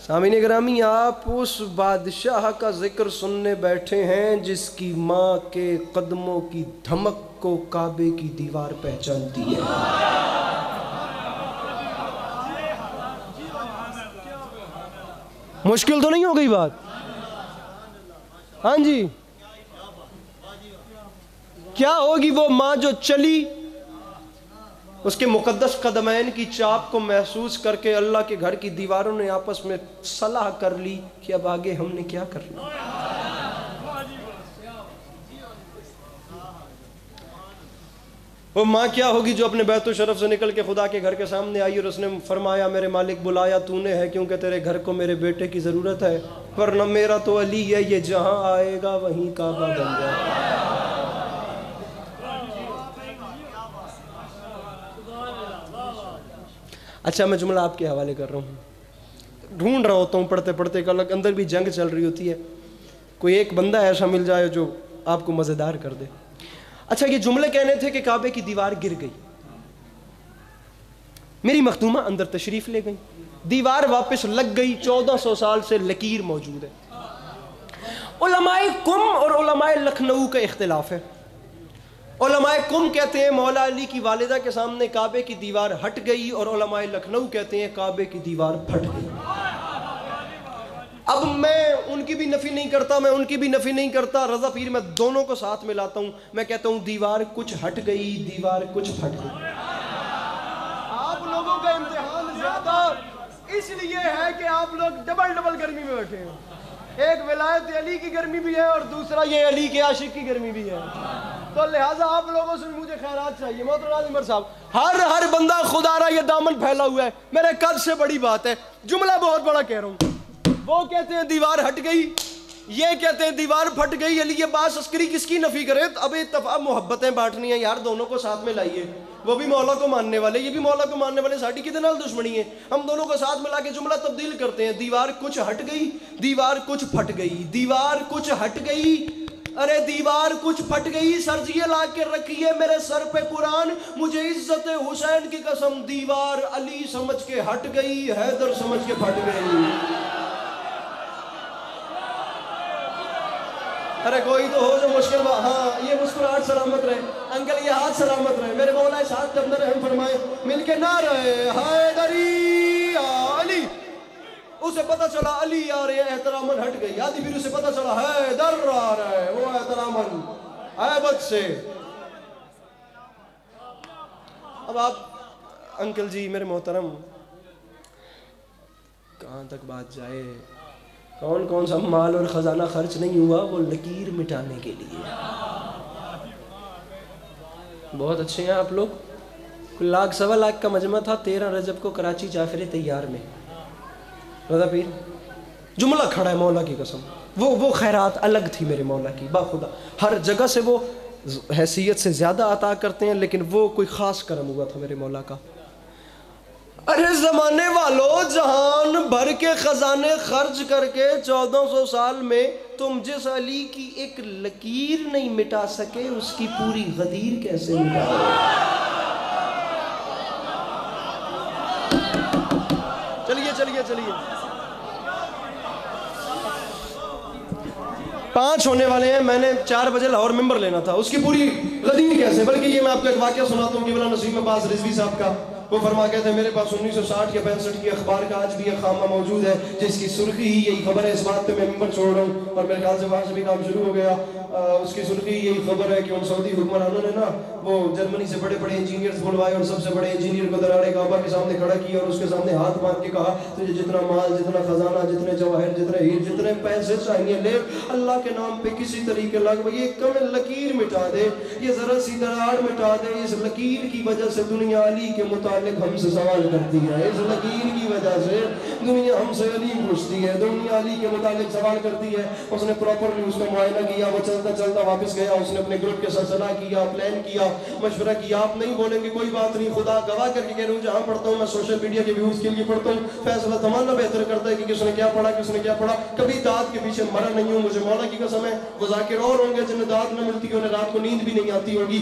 سامعین گرامی، آپ اس بادشاہ کا ذکر سننے بیٹھے ہیں جس کی ماں کے قدموں کی دھمک کو کعبے کی دیوار پہچانتی ہے۔ مشکل تو نہیں ہو گئی بات؟ ہاں جی، کیا ہوگی وہ ماں جو چلی، اس کے مقدس قدمین کی چاپ کو محسوس کر کے اللہ کے گھر کی دیواروں نے آپس میں صلح کر لی کہ اب آگے ہم نے کیا کرنا۔ وہ ماں کیا ہوگی جو اپنے بیت الشرف سے نکل کے خدا کے گھر کے سامنے آئی اور اس نے فرمایا میرے مالک بلایا تو نے ہے کیونکہ تیرے گھر کو میرے بیٹے کی ضرورت ہے، ورنہ میرا تو علی ہے، یہ جہاں آئے گا وہیں کعبہ بن جائے گا۔ اچھا، میں جملہ آپ کے حوالے کر رہا ہوں، ڈھونڈ رہا ہوتا ہوں پڑھتے پڑھتے کہ اندر بھی جنگ چل رہی ہوتی ہے، کوئی ایک بندہ ایسا مل جائے جو آپ کو مزیدار کر دے۔ اچھا، یہ جملے کہنے تھے کہ کعبے کی دیوار گر گئی، میری مخدومہ اندر تشریف لے گئی، دیوار واپس لگ گئی، 1400 سال سے لکیر موجود ہے۔ علماء قم اور علماء لکھنؤ کا اختلاف ہے۔ علماء قم کہتے ہیں مولا علی کی والدہ کے سامنے کعبے کی دیوار ہٹ گئی، اور علماء لکھنؤ کہتے ہیں کعبے کی دیوار پھٹ گئی۔ اب میں ان کی بھی نفی نہیں کرتا، میں ان کی بھی نفی نہیں کرتا، رضا پیر میں دونوں کو ساتھ ملاتا ہوں، میں کہتا ہوں دیوار کچھ ہٹ گئی، دیوار کچھ پھٹ گئی۔ آپ لوگوں کا امتحان زیادہ اس لیے ہے کہ آپ لوگ ڈبل گرمی میں بیٹھے ہیں، ایک ولایت علی کی گرمی بھی ہے اور دوسرا یہ علی کے عاشق کی گرمی بھی ہے، تو لہٰذا آپ لوگوں سے مجھے خیرات چاہیے۔ محترم عمر صاحب، ہر بندہ خدا را یہ دامن پھیلا ہوا ہے، میرے قد سے بڑی بات ہے، جملہ بہت بڑا کہہ رہا ہوں۔ وہ کہتے ہیں دیوار ہٹ گئی، یہ کہتے ہیں دیوار پھٹ گئی، علی عباس عسکری کس کی نفی کرے؟ اب اتفاق محبتیں بانٹنی ہیں یار، دونوں کو ساتھ میں لائیے، وہ بھی مولا کو ماننے والے، یہ بھی مولا کو ماننے والے، ساڑھی کتنے نال دشمنی ہے، ہم دونوں کو ساتھ ملا کے جملہ تبدیل کرتے ہیں۔ دیوار کچھ ہٹ گئی، دیوار کچھ پھٹ گئی، دیوار کچھ ہٹ گئی، ارے دیوار کچھ پھٹ گئی، سرجیے لا کے رکھیے میرے سر پہ قرآن، مجھے عزت حسین کی قسم، دیوار علی سمجھ کے ہٹ گئی، حیدر سمجھ کے پھٹ گئی۔ ارے کوئی تو ہو جو مشکل بات، ہاں یہ مسکراہٹ سلامت رہے، انکل یہ ہاتھ سلامت رہے، میرے مولا اس ہاتھ کے اندر رحم فرمائے، مل کے نہ رہے حیدری علی۔ اسے پتہ چلا علی آ رہے ہیں، احتراماً ہٹ گئی، آدھی پھر اسے پتہ چلا حیدر آ رہا ہے، وہ احتراماً عیبت سے۔ اب آپ انکل جی میرے محترم، کہاں تک بات جائے، کون سا مال اور خزانہ خرچ نہیں ہوا وہ لکیر مٹانے کے لیے۔ بہت اچھے ہیں آپ لوگ، لاکھ سوا لاکھ کا مجمع تھا 13 رجب کو کراچی جعفر طیار میں، رضا پیر جملہ کھڑا ہے مولا کی قسم، وہ خیرات الگ تھی میرے مولا کی، باخدا ہر جگہ سے وہ حیثیت سے زیادہ عطا کرتے ہیں، لیکن وہ کوئی خاص کرم ہوا تھا میرے مولا کا۔ ارے زمانے والوں، جہان بھر کے خزانے خرچ کر کے 1400 سال میں تم جس علی کی ایک لکیر نہیں مٹا سکے، اس کی پوری غدیر کیسے مٹا دو؟ چلیے 5 ہونے والے ہیں، میں نے 4 بجے لاہور ممبر لینا تھا، اس کی پوری غدیر کیسے؟ بلکہ یہ میں آپ کو ایک واقعہ سناتا ہوں کہ بلا نصیب عباس رضوی صاحب کا، وہ فرما کہتے ہیں میرے پاس 1960 یا 65 کی اخبار کا آج بھی ایک خامہ موجود ہے جس کی سرخی ہی یہی خبر ہے، اس بات پہ میں ممبر چھوڑ رہا ہوں اور میرے خیال سے وہاں سے بھی کام شروع ہو گیا، اس کی سرخی یہی خبر ہے کہ ان سعودی حکمرانوں نے نا وہ جرمنی سے بڑے انجینئرز بلوائے اور سب سے بڑے انجینئر کو درارے کعبہ کے سامنے کھڑا کیا اور اس کے سامنے ہاتھ باندھ کے کہا تجھے جتنا مال، جتنا خزانہ، جتنے جواہر، جتنے ہیر، جتنے پیسے چاہیے لے، اللہ کے نام پہ کسی طریقے لگ یہ کم لکیر مٹا دے، یہ ذرا سی دراڑ مٹا دے، اس لکیر کی وجہ سے دنیا علی کے متعلق ہم سے سوال کرتی ہے، اس لکیر کی وجہ سے دنیا ہم سے علی پوچھتی ہے، دنیا علی کے متعلق سوال کرتی ہے۔ اس نے پراپرلی اس کا معائنہ کیا، وہ چلتا واپس گیا، اس نے اپنے گروپ کے ساتھ صلاح کیا، پلان کیا، مشورہ کیا، آپ نہیں بولیں گے کوئی بات نہیں، خدا گواہ کر کے کہہ رہا ہوں جہاں پڑھتا ہوں میں سوشل میڈیا کے ویوز کے لیے پڑھتا ہوں، فیصلہ تمنا بہتر کرتا ہے کہ کس نے کیا پڑھا، کس نے کیا پڑھا، کبھی داد کے پیچھے مرا نہیں ہوں، مجھے مولا کی قسم ہے، وہ ذاکر اور ہوں گے جنہیں داد نہ ملتی، انہیں رات کو نیند بھی نہیں آتی ہوگی،